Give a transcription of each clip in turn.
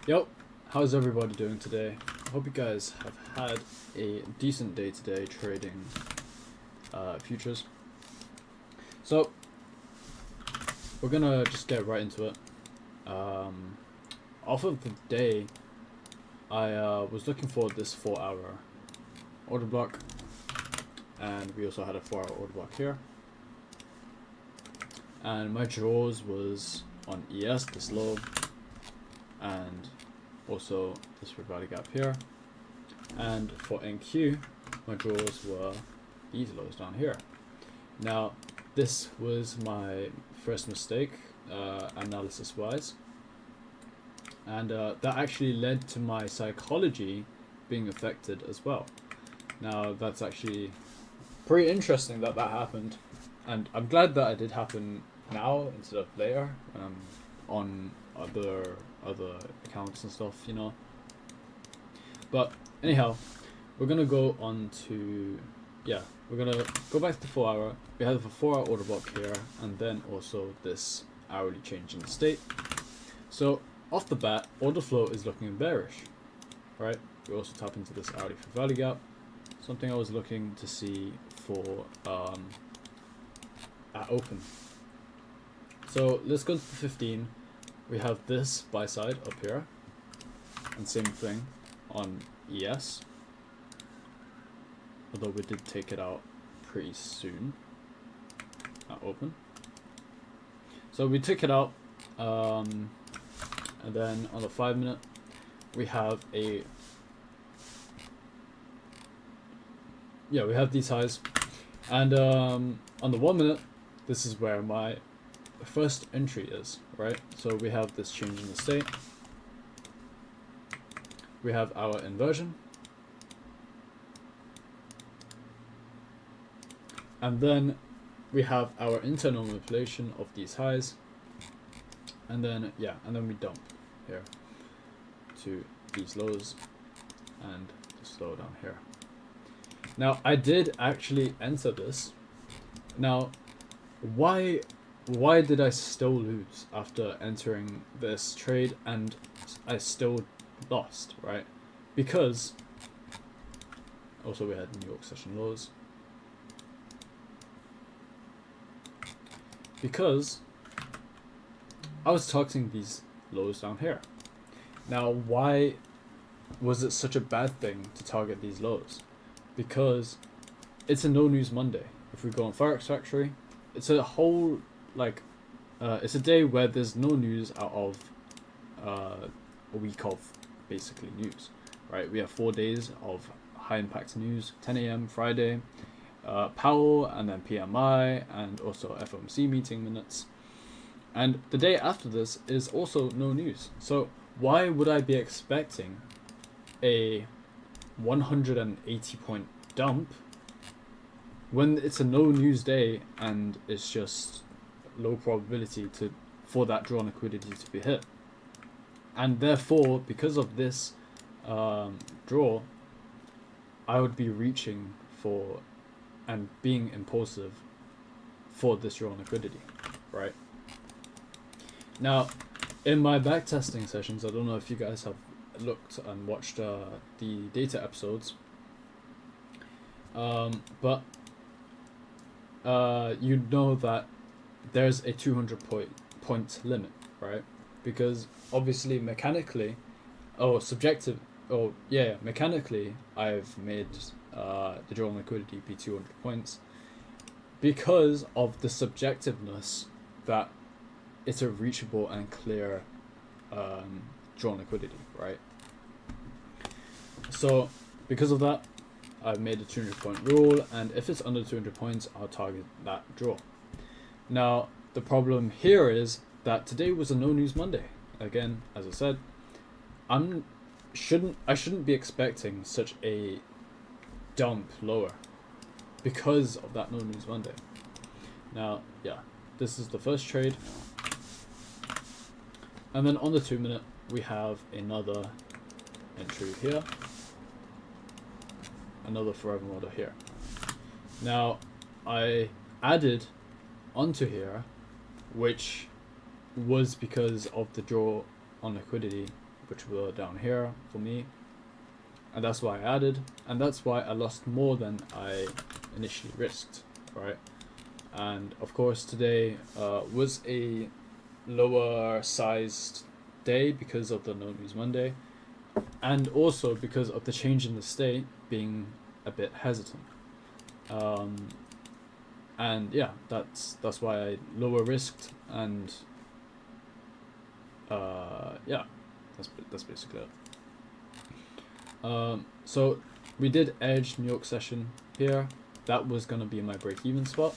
Yo, how's everybody doing today? I hope you guys have had a decent day today trading futures. So, we're gonna just get right into it. Off of the day, I was looking for this 4 hour order block, and we also had a 4 hour order block here. And my draws was on ES, this low, and also this value gap here. And for NQ, my draws were these lows down here. Now, this was my first mistake, analysis wise, and that actually led to my psychology being affected as well. Now, that's actually pretty interesting that happened, and I'm glad that it did happen now instead of later, on other accounts and stuff, you know. But anyhow, we're gonna go on to we're gonna go back to the 4 hour. We have a 4 hour order block here, and then also this hourly change in the state. So off the bat, order flow is looking bearish, right? We also tap into this hourly for value gap, something I was looking to see for at open. So let's go to the 15. We have this buy side up here, and same thing on ES, although we did take it out pretty soon at open. So we took it out, and then on the 5 minute we have we have these highs, and on the 1 minute, this is where my first entry is, right? So we have this change in the state, we have our inversion, and then we have our internal manipulation of these highs, and then we dump here to these lows and the low down here. Now, I did actually enter this. Now, why did I still lose after entering this trade, and I still lost, right? Because also we had New York session lows. Because I was targeting these lows down here. Now, why was it such a bad thing to target these lows? Because it's a no news Monday. If we go on Forex Factory, it's a whole it's a day where there's no news out of a week of basically news, right? We have 4 days of high impact news: 10 a.m. Friday, Powell, and then PMI, and also FOMC meeting minutes. And the day after this is also no news. So why would I be expecting a 180 point dump when it's a no news day and it's just low probability for that draw liquidity to be hit? And therefore, because of this draw, I would be reaching for and being impulsive for this draw liquidity, right? Now, in my backtesting sessions, I don't know if you guys have looked and watched the data episodes, but you know that there's a 200 point limit, right? Because obviously mechanically I've made the drawn liquidity be 200 points because of the subjectiveness that it's a reachable and clear drawn liquidity, right? So because of that, I've made a 200 point rule, and if it's under 200 points, I'll target that draw. Now, the problem here is that today was a no news Monday. Again, as I said, I shouldn't be expecting such a dump lower because of that no news Monday. Now, this is the first trade. And then on the 2 minute, we have another entry here, another forever order here. Now, I added onto here, which was because of the draw on liquidity which were down here for me, and that's why I added, and that's why I lost more than I initially risked, right? And of course today was a lower sized day because of the No News Monday, and also because of the change in the state being a bit hesitant. And yeah, that's why I lower risked, and yeah, that's basically it. So we did edge New York session here. That was gonna be my break-even spot.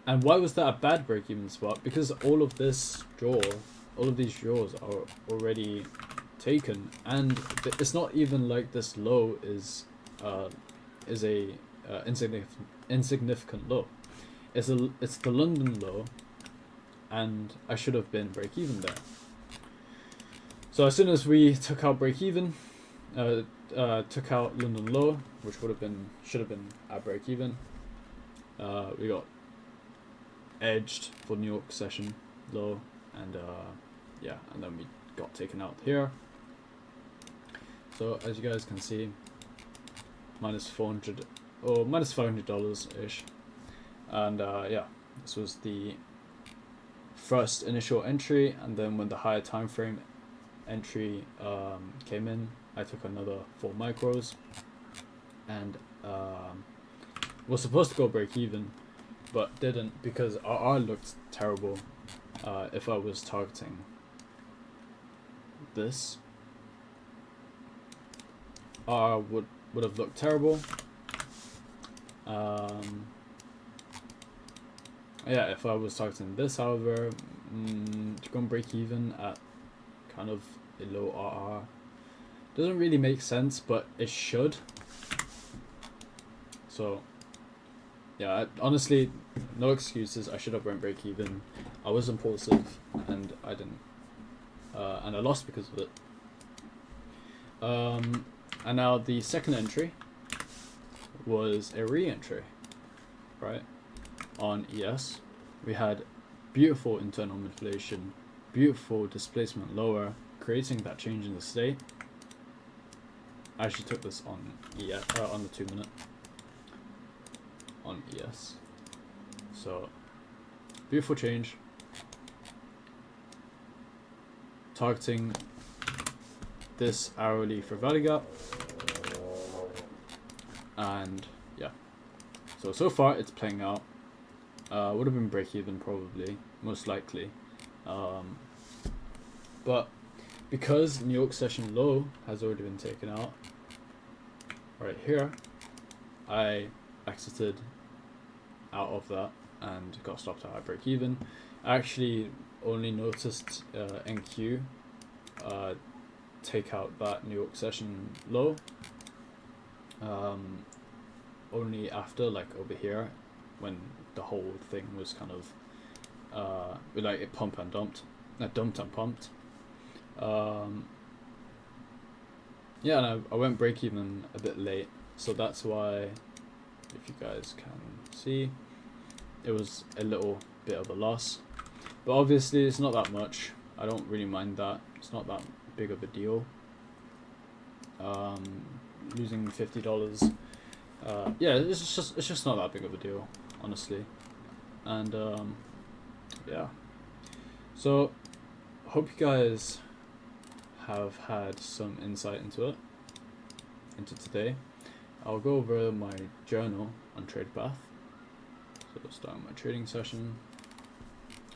And why was that a bad break-even spot? Because all of these draws are already taken, and it's not even like this low is a insignificant low. It's the London low, and I should have been break-even there. So as soon as we took out break-even, took out London low, which should have been at break-even, we got edged for New York session low, and yeah, and then we got taken out here. So as you guys can see, minus $400 or minus $500 ish, and yeah, this was the first initial entry, and then when the higher time frame entry came in, I took another 4 micros, and was supposed to go break even, but didn't because RR looked terrible. If I was targeting this, RR would have looked terrible. Yeah, if I was targeting this, however, to go and break even at kind of a low RR doesn't really make sense, but it should. So yeah, honestly, no excuses. I should have went break even. I was impulsive, and I didn't, and I lost because of it. And now the second entry was a re-entry, right? On ES, we had beautiful internal manipulation, beautiful displacement lower, creating that change in the state. I actually took this on ES, on the 2 minute on ES. So beautiful change, targeting this hourly for value gap, and yeah, so far it's playing out. Would have been break even probably, most likely, but because New York session low has already been taken out right here, I exited out of that and got stopped at break even. I actually only noticed NQ take out that New York session low only after, like, over here, when the whole thing was kind of like it dumped and pumped. Yeah, and I went break even a bit late, so that's why, if you guys can see, it was a little bit of a loss, but obviously it's not that much. I don't really mind that. It's not that big of a deal. Losing $50, yeah, it's just not that big of a deal, honestly. And yeah, so hope you guys have had some insight into today. I'll go over my journal on TradePath. So starting my trading session.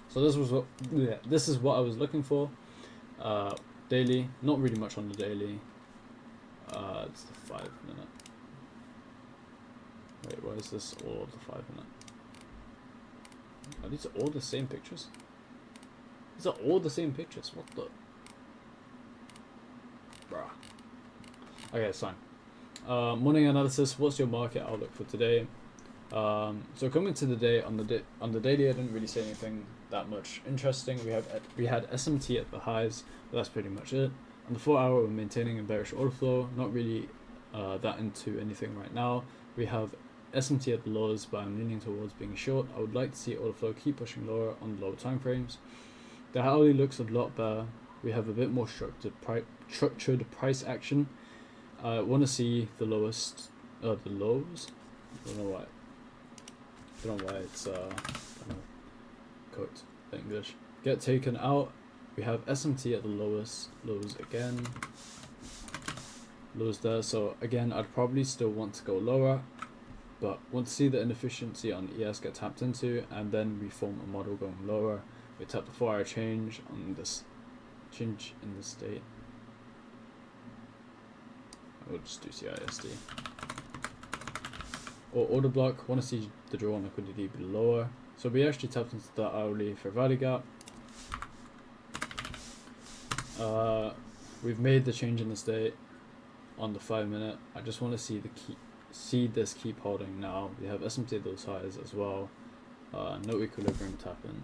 So this is what I was looking for. Daily, not really much on the daily. It's the 5 minute. Wait, why is this all of the 5 minute? Are these all the same pictures? These are all the same pictures. What the? Bruh. Okay, it's fine. Morning analysis. What's your market outlook for today? So coming to the day, on the daily, I didn't really say anything that much interesting. We had SMT at the highs, but that's pretty much it. On the 4 hour, we're maintaining a bearish order flow. Not really that into anything right now. We have SMT at the lows, but I'm leaning towards being short. I would like to see order flow keep pushing lower on the lower time frames. The hourly looks a lot better we have a bit more structured price action. I want to see the lowest, the lows. I don't know why it's kind of cooked in English. Get taken out. We have SMT at the lowest, lows again. Lows there. So again, I'd probably still want to go lower, but want to see the inefficiency on ES get tapped into, and then we form a model going lower. We tap the 4-hour change on this change in the state. We'll just do CISD. Or order block, want to see the draw on liquidity be lower. So we actually tapped into the hourly fair value gap. We've made the change in the state on the 5 minute. I just want to see this keep holding now. We have SMT at those highs as well. No equilibrium tapping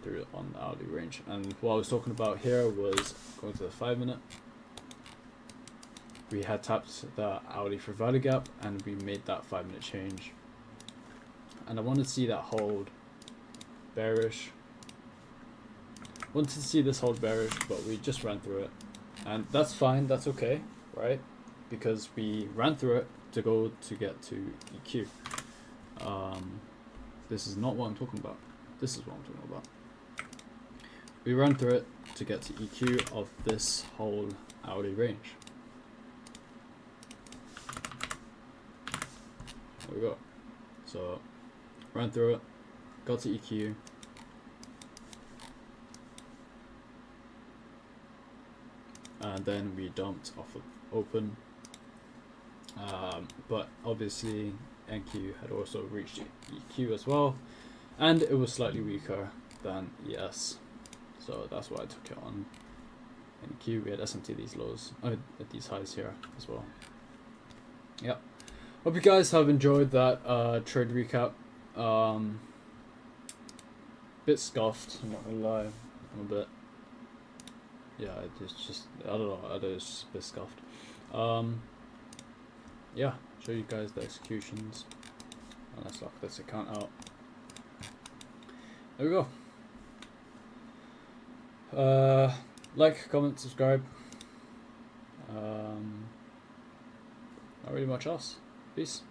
through on the hourly range. And what I was talking about here was going to the 5 minute. We had tapped the hourly fair value gap and we made that 5 minute change. And I wanted to see that hold bearish. Wanted to see this hold bearish, but we just ran through it. And that's fine, that's okay, right? Because we ran through it to get to EQ. This is not what I'm talking about. This is what I'm talking about. We ran through it to get to EQ of this whole hourly range. There we go. So ran through it, got to EQ. And then we dumped off of open. But obviously NQ had also reached EQ as well, and it was slightly weaker than ES. So that's why I took it on NQ. We had SMT these lows, at these highs here as well. Yep. Hope you guys have enjoyed that trade recap. Bit scuffed, I'm not gonna lie. I'm a bit. Yeah, it's just I don't know. It's just a bit scuffed. Yeah, show you guys the executions. And let's lock this account out. There we go. Like, comment, subscribe. Not really much else. Peace.